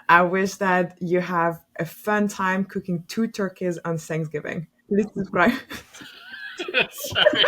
I wish that you have a fun time cooking two turkeys on Thanksgiving. Please subscribe. Sorry.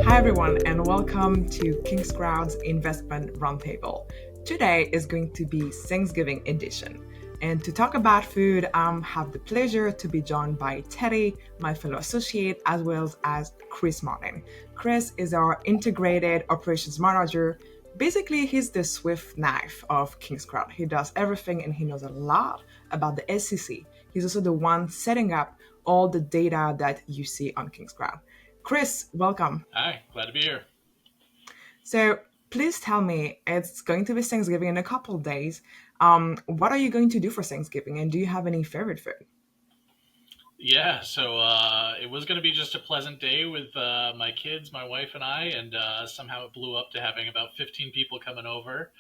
Hi, everyone, and welcome to Kingscrowd's Investment Roundtable. Today is going to be Thanksgiving edition. And to talk about food, I have the pleasure to be joined by Teddy, my fellow associate, as well as Chris Martin. Chris is our integrated operations manager. Basically, he's the Swift knife of Kingscrowd. He does everything and he knows a lot about the SEC. He's also the one setting up all the data that you see on Kingscrowd. Chris, welcome. Hi, glad to be here. So please tell me, it's going to be Thanksgiving in a couple of days. What are you going to do for Thanksgiving, and do you have any favorite food? Yeah, so it was going to be just a pleasant day with my kids, my wife, and I, and somehow it blew up to having about 15 people coming over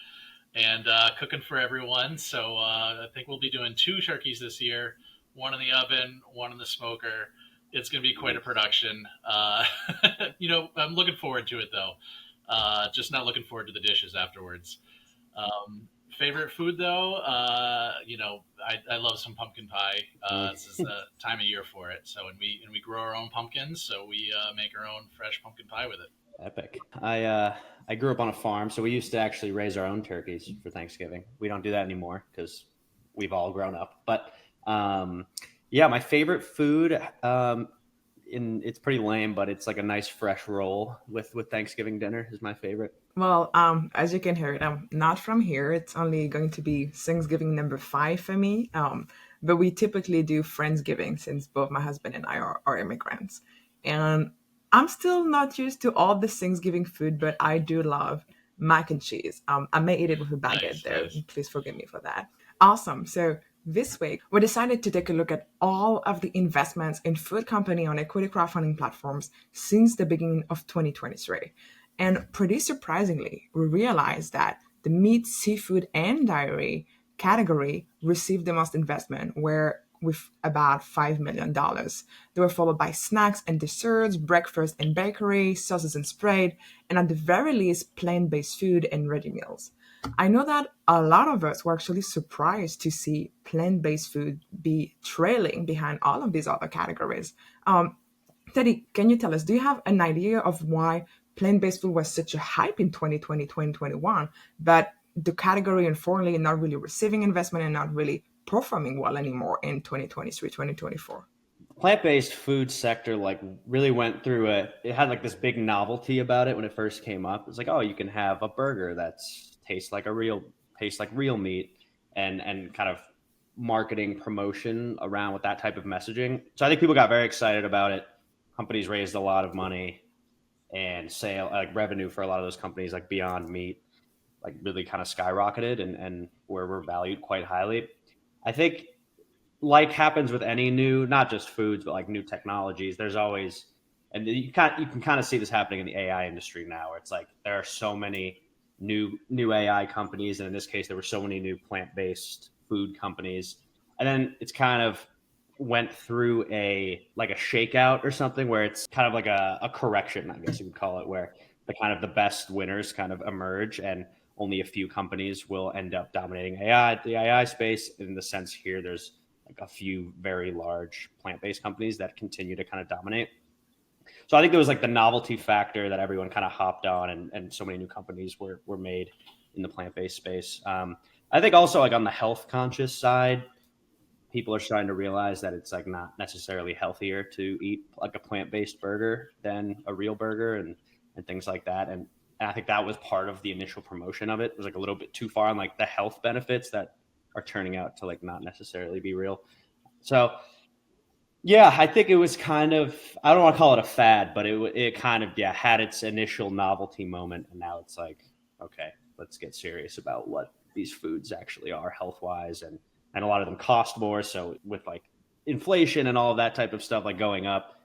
and cooking for everyone. So I think we'll be doing two turkeys this year, one in the oven, one in the smoker. It's going to be quite a production. I'm looking forward to it, though. Just not looking forward to the dishes afterwards. Favorite food, though, I love some pumpkin pie. This is the time of year for it. So, and we grow our own pumpkins, so we make our own fresh pumpkin pie with it. Epic. I grew up on a farm, so we used to actually raise our own turkeys for Thanksgiving. We don't do that anymore because we've all grown up. But my favorite food, it's pretty lame, but it's like a nice fresh roll with Thanksgiving dinner is my favorite. Well, as you can hear it, I'm not from here. It's only going to be Thanksgiving number 5 for me. But we typically do Friendsgiving since both my husband and I are immigrants. And I'm still not used to all the Thanksgiving food, but I do love mac and cheese. I may eat it with a baguette though. Nice. Please forgive me for that. Awesome. So this week, we decided to take a look at all of the investments in food company on equity crowdfunding platforms since the beginning of 2023. And pretty surprisingly, we realized that the meat, seafood, and dairy category received the most investment, where with about $5 million. They were followed by snacks and desserts, breakfast and bakery, sauces and spread, and at the very least, plant-based food and ready meals. I know that a lot of us were actually surprised to see plant-based food be trailing behind all of these other categories. Teddy, can you tell us, do you have an idea of why plant-based food was such a hype in 2020, 2021, but the category unfortunately not really receiving investment and not really performing well anymore in 2023, 2024? Plant-based food sector really went through it had like this big novelty about it when it first came up. It's like, oh, you can have a burger tastes like real meat, and kind of marketing promotion around with that type of messaging. So I think people got very excited about it. Companies raised a lot of money, and revenue for a lot of those companies like Beyond Meat really kind of skyrocketed and where we're valued quite highly. I think, like happens with any new, not just foods, but like new technologies, there's always, and you can kind of see this happening in the AI industry now, where it's like there are so many new AI companies, and in this case, there were so many new plant-based food companies, and then it's kind of went through a shakeout or something, where it's kind of like a correction, I guess you could call it, where the best winners kind of emerge, and only a few companies will end up dominating the AI space. In the sense here, there's like a few very large plant-based companies that continue to kind of dominate. So I think there was like the novelty factor that everyone kind of hopped on, and so many new companies were made in the plant-based space. I think also like on the health conscious side, people are starting to realize that it's like not necessarily healthier to eat like a plant-based burger than a real burger and things like that. And I think that was part of the initial promotion of it. It was like a little bit too far on like the health benefits that are turning out to like not necessarily be real. So yeah, I think it was kind of, I don't want to call it a fad, but it kind of, had its initial novelty moment. And now it's like, okay, let's get serious about what these foods actually are health-wise. And a lot of them cost more. So with like inflation and all of that type of stuff like going up,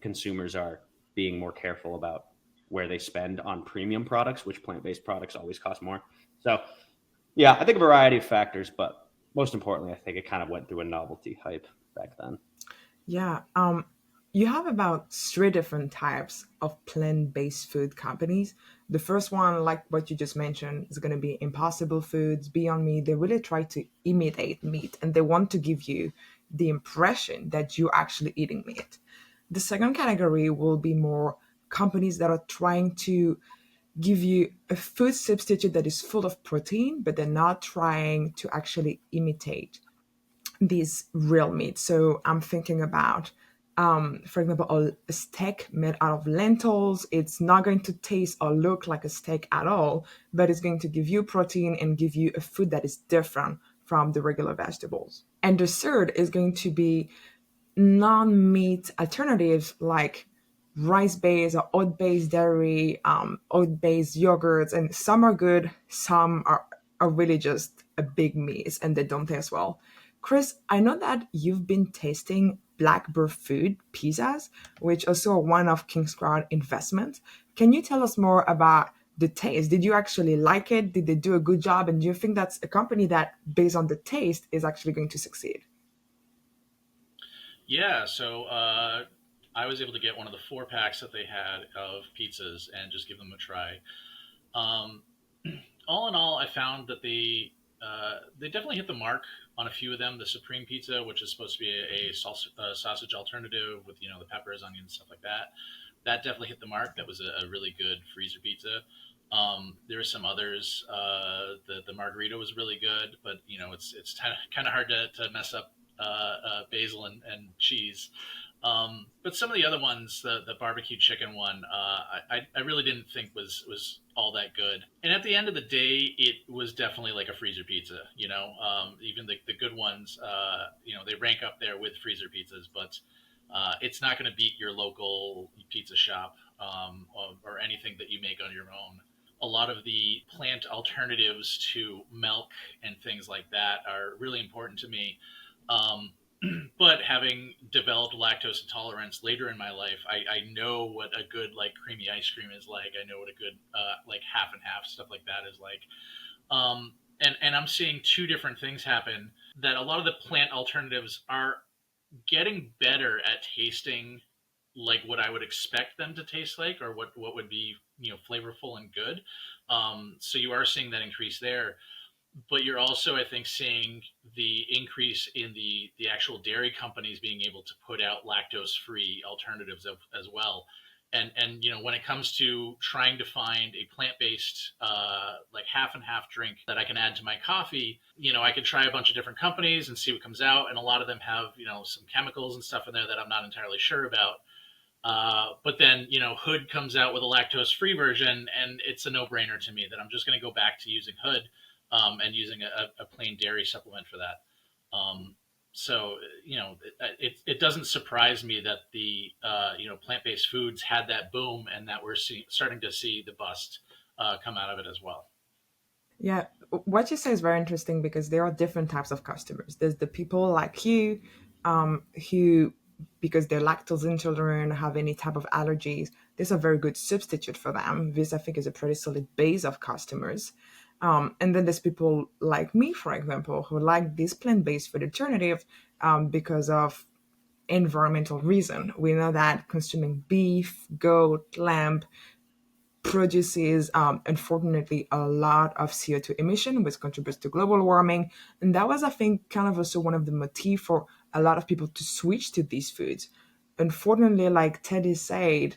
consumers are being more careful about where they spend on premium products, which plant-based products always cost more. So yeah, I think a variety of factors, but most importantly, I think it kind of went through a novelty hype back then. Yeah. You have about three different types of plant-based food companies. The first one, like what you just mentioned, is going to be Impossible Foods, Beyond Meat. They really try to imitate meat and they want to give you the impression that you're actually eating meat. The second category will be more companies that are trying to give you a food substitute that is full of protein, but they're not trying to actually imitate these real meat. So I'm thinking about, for example, a steak made out of lentils. It's not going to taste or look like a steak at all, but it's going to give you protein and give you a food that is different from the regular vegetables. And the third is going to be non-meat alternatives like rice-based or oat-based dairy, oat-based yogurts, and some are good, some are really just a big mess and they don't taste well. Chris, I know that you've been tasting Blackbird Food pizzas, which also are one of Kingscrowd investments. Can you tell us more about the taste? Did you actually like it? Did they do a good job? And do you think that's a company that, based on the taste, is actually going to succeed? Yeah, so I was able to get one of the 4 packs that they had of pizzas and just give them a try. Um, all in all, I found that they definitely hit the mark on a few of them. The Supreme Pizza, which is supposed to be a sausage alternative with the peppers, onions, stuff like that. That definitely hit the mark. That was a really good freezer pizza. There were some others. The margarita was really good, but it's kind of hard to mess up basil and cheese. But some of the other ones, the barbecue chicken one, I really didn't think was all that good. And at the end of the day, it was definitely like a freezer pizza. Even the good ones, they rank up there with freezer pizzas, but it's not going to beat your local pizza shop or anything that you make on your own. A lot of the plant alternatives to milk and things like that are really important to me. Um, but having developed lactose intolerance later in my life, I know what a good like creamy ice cream is like. I know what a good like half and half stuff like that is like. And I'm seeing two different things happen. That a lot of the plant alternatives are getting better at tasting like what I would expect them to taste like, or what would be flavorful and good. So you are seeing that increase there, but you're also, I think, seeing the increase in the actual dairy companies being able to put out lactose free alternatives as well. And when it comes to trying to find a plant based like half and half drink that I can add to my coffee, I could try a bunch of different companies and see what comes out, and a lot of them have some chemicals and stuff in there that I'm not entirely sure about. But then, Hood comes out with a lactose free version, and it's a no brainer to me that I'm just going to go back to using Hood and using a plain dairy supplement for that. Um, so, it doesn't surprise me that the plant based foods had that boom, and that we're starting to see the bust come out of it as well. Yeah, what you say is very interesting because there are different types of customers. There's the people like you, who, because they're lactose intolerant, have any type of allergies, this is a very good substitute for them. This, I think, is a pretty solid base of customers. And then there's people like me, for example, who like this plant-based food alternative because of environmental reason. We know that consuming beef, goat, lamb produces, unfortunately, a lot of CO2 emission, which contributes to global warming. And that was, I think, kind of also one of the motifs for a lot of people to switch to these foods. Unfortunately, like Teddy said,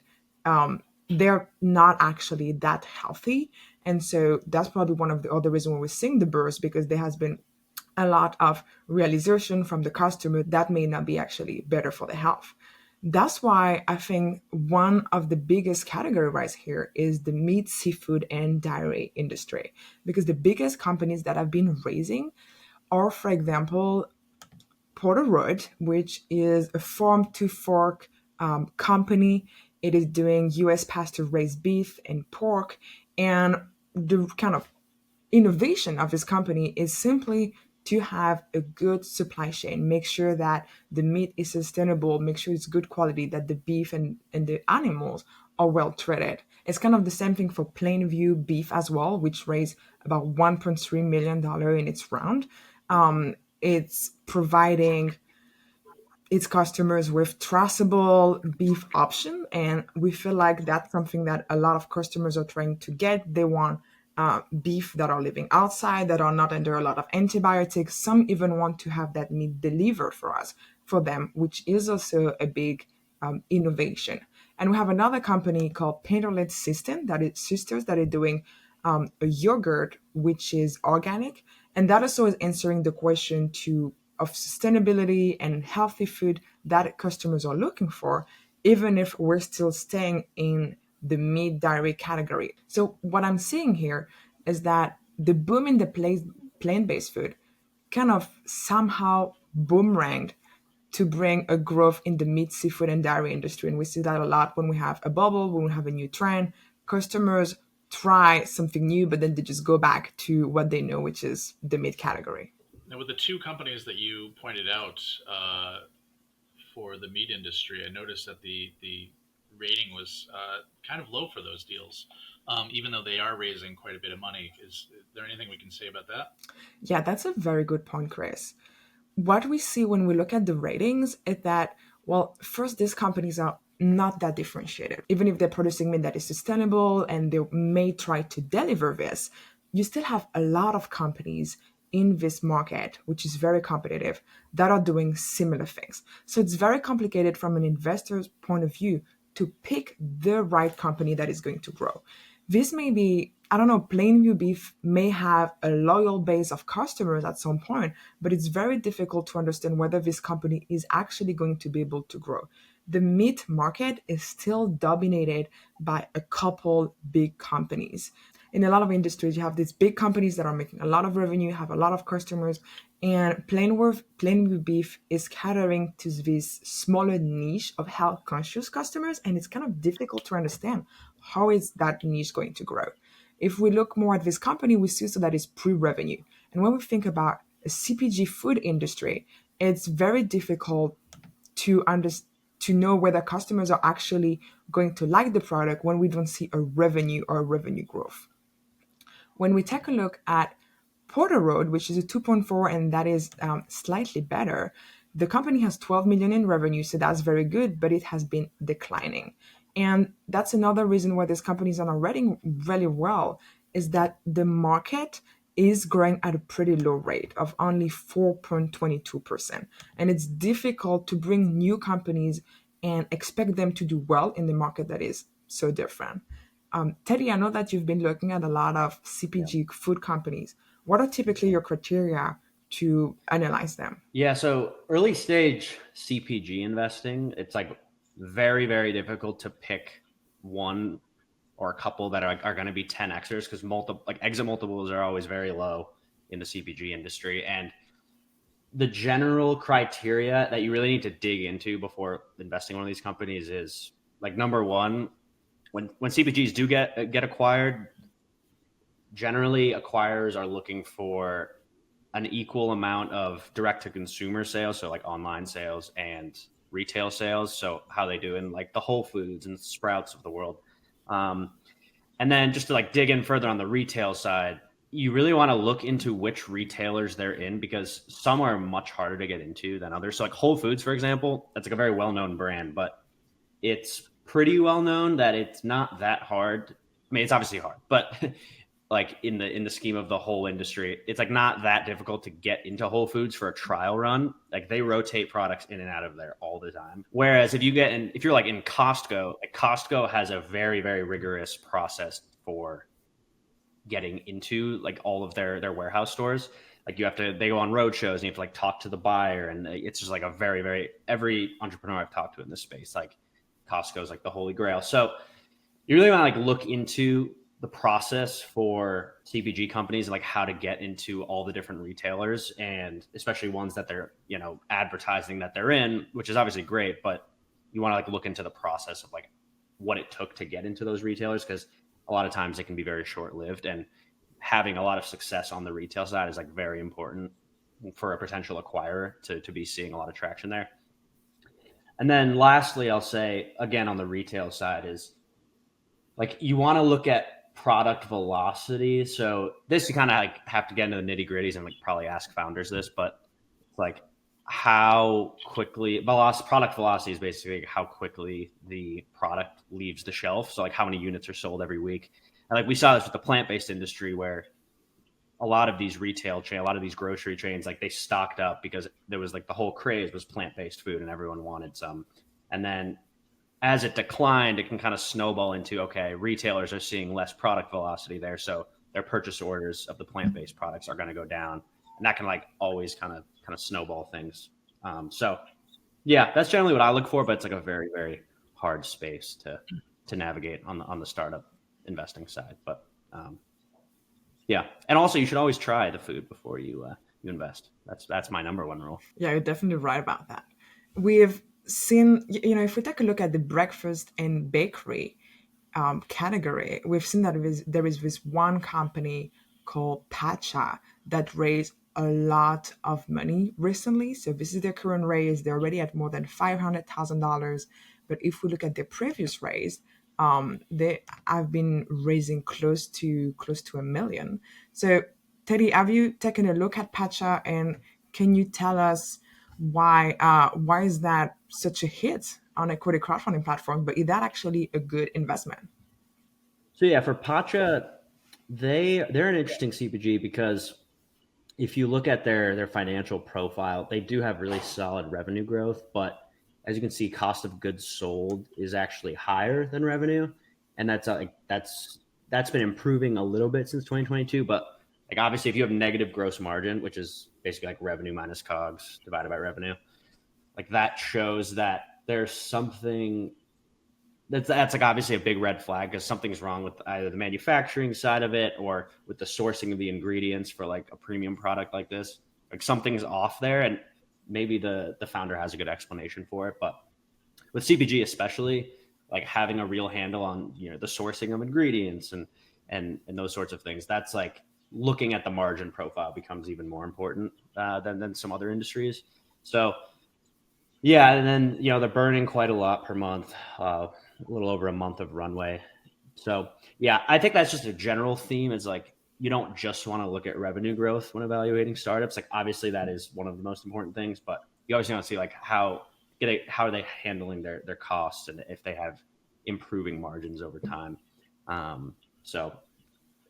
they're not actually that healthy. And so that's probably one of the other reasons why we're seeing the burst, because there has been a lot of realization from the customer that may not be actually better for the health. That's why I think one of the biggest category right here is the meat, seafood, and dairy industry. Because the biggest companies that have been raising are, for example, Porter Road, which is a farm to fork company. It is doing US pasture raised beef and pork. And the kind of innovation of this company is simply to have a good supply chain, make sure that the meat is sustainable, make sure it's good quality, that the beef and the animals are well treated. It's kind of the same thing for Plainview Beef as well, which raised about $1.3 million in its round. It's providing its customers with traceable beef option, and we feel like that's something that a lot of customers are trying to get. They want beef that are living outside, that are not under a lot of antibiotics. Some even want to have that meat delivered for them, which is also a big innovation. And we have another company called Painterlet System that is sisters that are doing a yogurt which is organic, and that also is answering the question to of sustainability and healthy food that customers are looking for, even if we're still staying in the meat dairy category. So what I'm seeing here is that the boom in the plant-based food kind of somehow boomeranged to bring a growth in the meat, seafood, and dairy industry. And we see that a lot when we have a bubble, when we have a new trend. Customers try something new, but then they just go back to what they know, which is the meat category. Now, with the two companies that you pointed out for the meat industry, I noticed that the rating was kind of low for those deals, even though they are raising quite a bit of money. Is there anything we can say about that? Yeah, that's a very good point, Chris. What we see when we look at the ratings is that, well, first, these companies are not that differentiated. Even if they're producing meat that is sustainable and they may try to deliver this, you still have a lot of companies in this market, which is very competitive, that are doing similar things. So it's very complicated from an investor's point of view to pick the right company that is going to grow. This may be, I don't know, Plainview Beef may have a loyal base of customers at some point, but it's very difficult to understand whether this company is actually going to be able to grow. The meat market is still dominated by a couple big companies. In a lot of industries, you have these big companies that are making a lot of revenue, have a lot of customers, and Plainview Beef is catering to this smaller niche of health conscious customers, and it's kind of difficult to understand how is that niche going to grow. If we look more at this company, we see so that it's pre-revenue. And when we think about a CPG food industry, it's very difficult to know whether customers are actually going to like the product when we don't see a revenue or a revenue growth. When we take a look at Porter Road, which is a 2.4, and that is slightly better, the company has 12 million in revenue, so that's very good, but it has been declining. And that's another reason why these companies are not rating really well, is that the market is growing at a pretty low rate of only 4.22%. And it's difficult to bring new companies and expect them to do well in the market that is so different. Teddy, I know that you've been looking at a lot of CPG food companies. What are typically your criteria to analyze them? Yeah, so early stage CPG investing, it's like very, very difficult to pick one or a couple that are going to be 10xers because exit multiples are always very low in the CPG industry. And the general criteria that you really need to dig into before investing in one of these companies is like number one, when CPGs do get acquired, generally acquirers are looking for an equal amount of direct to consumer sales, so like online sales and retail sales. So how they do in like the Whole Foods and Sprouts of the world. And then just to like dig in further on the retail side, you really want to look into which retailers they're in because some are much harder to get into than others. So like Whole Foods, for example, that's like a very well-known brand, but it's pretty well known that it's not that hard. I mean, it's obviously hard, but like in the scheme of the whole industry, it's like not that difficult to get into Whole Foods for a trial run. Like they rotate products in and out of there all the time. Whereas if you're like in Costco, like Costco has a very, very rigorous process for getting into like all of their warehouse stores. Like they go on road shows and you have to like talk to the buyer. And it's just like a very, very, every entrepreneur I've talked to in this space, like Costco is like the holy grail. So you really want to like look into the process for CPG companies, like how to get into all the different retailers and especially ones that they're, advertising that they're in, which is obviously great, but you want to like look into the process of like what it took to get into those retailers. Cause a lot of times it can be very short lived and having a lot of success on the retail side is like very important for a potential acquirer to be seeing a lot of traction there. And then lastly, I'll say again, on the retail side is like, you want to look at product velocity. So this, you kind of like have to get into the nitty gritties and like probably ask founders this, but like how quickly product velocity is basically how quickly the product leaves the shelf. So like how many units are sold every week. And like we saw this with the plant-based industry where a lot of these a lot of these grocery chains, like they stocked up because there was like the whole craze was plant-based food and everyone wanted some. And then as it declined, it can kind of snowball into, okay, retailers are seeing less product velocity there. So their purchase orders of the plant-based products are going to go down. And that can like always kind of snowball things. So yeah, that's generally what I look for, but it's like a very, very hard space to navigate on the startup investing side. But yeah, and also you should always try the food before you invest. That's my number one rule. Yeah, you're definitely right about that. We've seen, if we take a look at the breakfast and bakery category, we've seen that there is this one company called Pacha that raised a lot of money recently. So this is their current raise. They're already at more than $500,000. But if we look at their previous raise, they have been raising close to $1 million. So Teddy, have you taken a look at Pacha, and can you tell us why is that such a hit on equity crowdfunding platform, but is that actually a good investment? So yeah, for Pacha, they're an interesting CPG because if you look at their financial profile, they do have really solid revenue growth, but as you can see, cost of goods sold is actually higher than revenue, and that's been improving a little bit since 2022. But like obviously, if you have negative gross margin, which is basically like revenue minus COGS divided by revenue, like that shows that there's something that's like obviously a big red flag because something's wrong with either the manufacturing side of it or with the sourcing of the ingredients for like a premium product like this. Like something's off there, and maybe the founder has a good explanation for it. But with CPG especially, like having a real handle on the sourcing of ingredients and those sorts of things, that's like looking at the margin profile becomes even more important than some other industries. So yeah, and then they're burning quite a lot per month, a little over a month of runway. So yeah, I think that's just a general theme. Is like you don't just want to look at revenue growth when evaluating startups. Like obviously that is one of the most important things, but you always want to see like how are they handling their costs and if they have improving margins over time. So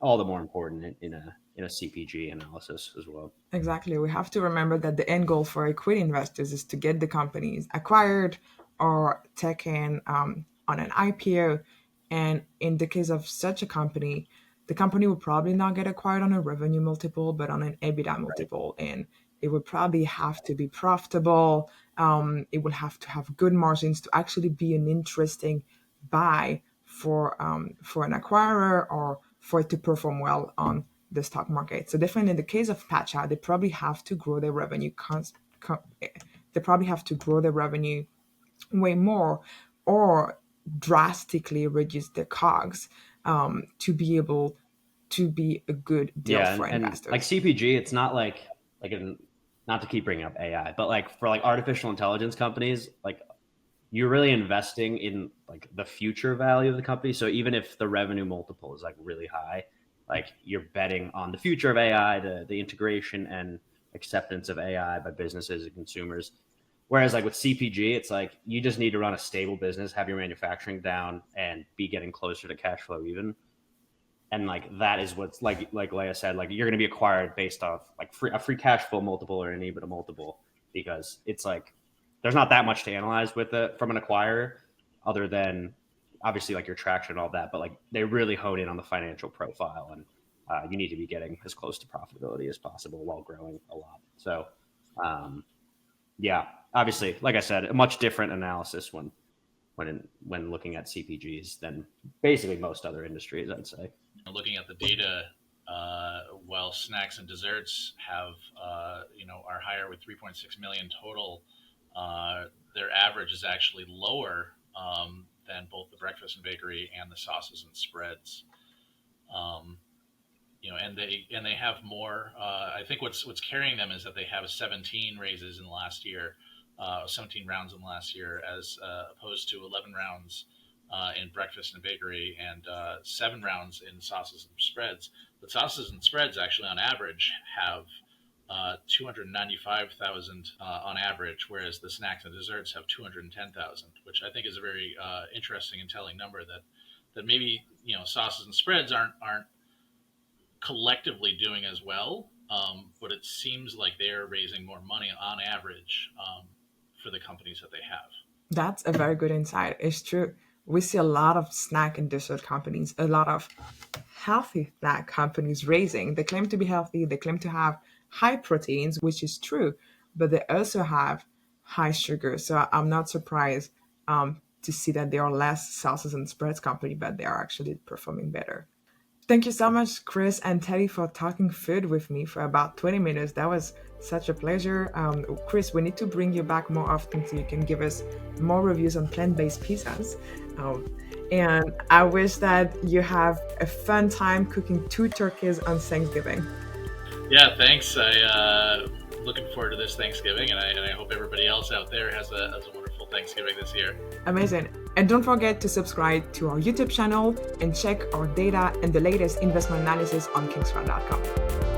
all the more important in a CPG analysis as well. Exactly. We have to remember that the end goal for equity investors is to get the companies acquired or taken on an IPO. And in the case of such a company, the company will probably not get acquired on a revenue multiple, but on an EBITDA multiple. And it would probably have to be profitable. It will have to have good margins to actually be an interesting buy for an acquirer or for it to perform well on the stock market. So definitely in the case of Pacha, they probably have to grow their revenue. They probably have to grow their revenue way more, or drastically reduce their COGS to be able to be a good deal Yeah, for and like investors. CPG, it's not like not to keep bringing up AI, but like for like artificial intelligence companies, like you're really investing in like the future value of the company. So even if the revenue multiple is like really high, like you're betting on the future of AI, the integration and acceptance of AI by businesses and consumers. Whereas like with CPG, it's like you just need to run a stable business, have your manufacturing down, and be getting closer to cash flow even. And like that is what's like Leia said, like you're going to be acquired based off like a free cash flow multiple or an EBITDA multiple because it's like there's not that much to analyze with it from an acquirer other than obviously like your traction and all that, but like they really hone in on the financial profile and you need to be getting as close to profitability as possible while growing a lot. So um, yeah, obviously, like I said, a much different analysis when looking at CPGs than basically most other industries, I'd say. Looking at the data, while snacks and desserts have, are higher with 3.6 million total, their average is actually lower than both the breakfast and bakery and the sauces and spreads. Um, and they have more. I think what's carrying them is that they have 17 raises in the last year, 17 rounds in the last year, as opposed to 11 rounds in breakfast and bakery and 7 rounds in sauces and spreads. But sauces and spreads actually, on average, have 295,000 on average, whereas the snacks and desserts have 210,000, which I think is a very interesting and telling number. That maybe sauces and spreads aren't collectively doing as well, but it seems like they're raising more money on average for the companies that they have. That's a very good insight. It's true. We see a lot of snack and dessert companies, a lot of healthy snack companies raising. They claim to be healthy, they claim to have high proteins, which is true, but they also have high sugar. So I'm not surprised to see that there are less sauces and spreads company, but they are actually performing better. Thank you so much, Chris and Teddy, for talking food with me for about 20 minutes. That was such a pleasure. Chris, we need to bring you back more often so you can give us more reviews on plant-based pizzas. And I wish that you have a fun time cooking 2 turkeys on Thanksgiving. Yeah, thanks. Looking forward to this Thanksgiving, and I hope everybody else out there has a wonderful Thanksgiving this year. Amazing. And don't forget to subscribe to our YouTube channel and check our data and the latest investment analysis on Kingscrowd.com.